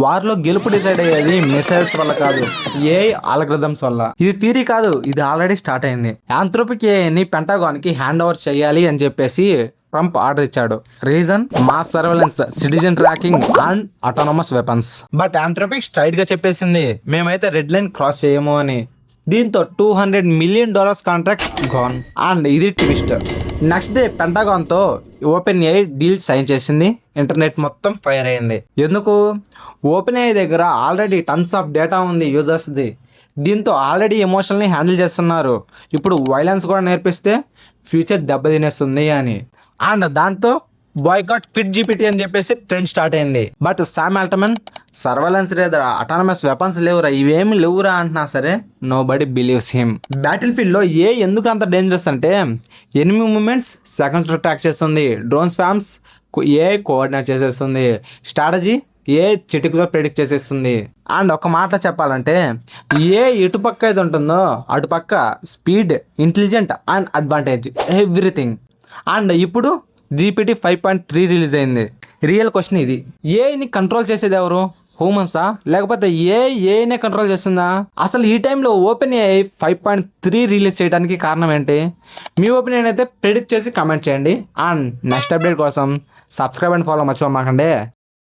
వారిలో గెలుపు డిసైడ్ అయ్యేది మిసైల్స్ వల్ల కాదు, ఏఐ ఆల్గరిథమ్స్ వల్ల. ఇది థియరీ కాదు, ఇది ఆల్రెడీ స్టార్ట్ అయింది. యాంథ్రోపిక్ ఏఐని పెంటాగాన్ కి హ్యాండ్ ఓవర్ చేయాలి అని చెప్పేసి ట్రంప్ ఆర్డర్ ఇచ్చాడు. Reason mass surveillance, citizen tracking and autonomous weapons. But Anthropic straight గా చెప్పేసింది మేమైతే రెడ్ లైన్ క్రాస్ చేయము అని. దీంతో $200 మిలియన్ కాంట్రాక్ట్ గాన్. అండ్ ఇది ట్విస్ట్. నెక్స్ట్ డే పెంటాగాన్ తో ఓపెన్ ఏఐ డీల్ సైన్ చేసింది. ఇంటర్నెట్ మొత్తం ఫైర్ అయింది. ఎందుకు? ఓపెన్ ఏఐ దగ్గర ఆల్రెడీ టన్స్ ఆఫ్ డేటా ఉంది యూజర్స్ది. దీంతో ఆల్రెడీ ఎమోషనల్ని హ్యాండిల్ చేస్తున్నారు. ఇప్పుడు వైలెన్స్ కూడా నేర్పిస్తే ఫ్యూచర్ దెబ్బతినేస్తుంది అని. అండ్ దాంతో బాయ్కాట్ క్విట్ జీపీటీ అని చెప్పేసి ట్రెండ్ స్టార్ట్ అయింది. బట్ శామ్ ఆల్ట్మన్ సర్వేలెన్స్ లేదా అటానమస్ వెపన్స్ లేవురా, ఇవేమి లేవురా అంటున్నా సరే nobody believes him. Battlefield లో ఏ ఎందుకు అంత డేంజరస్ అంటే ఎనిమీ మూమెంట్స్ సెకండ్స్ లో ట్రాక్ చేస్తుంది, డ్రోన్ స్పామ్స్ ఏ కోఆర్డినేట్ చేసేస్తుంది, స్ట్రాటజీ ఏ చిటికలో ప్రెడిక్ట్ చేసేస్తుంది. అండ్ ఒక మాట చెప్పాలంటే ఏ ఎటుపక్క అయితే ఉంటుందో అటుపక్క speed, intelligent and advantage everything. And ఇప్పుడు జీపీటీ 5.3 రిలీజ్ అయింది. రియల్ క్వశ్చన్ ఇది, ఏఐని కంట్రోల్ చేసేది ఎవరు? హ్యూమన్సా లేకపోతే ఏఐనే కంట్రోల్ చేస్తుందా? అసలు ఈ టైంలో ఓపెన్ ఏఐ 5.3 రిలీజ్ చేయడానికి కారణం ఏంటి? మీ ఒపీనియన్ అయితే ప్రెడిక్ట్ చేసి కామెంట్ చేయండి. అండ్ నెక్స్ట్ అప్డేట్ కోసం సబ్స్క్రైబ్ అండ్ ఫాలో మర్చిపోమాకండి.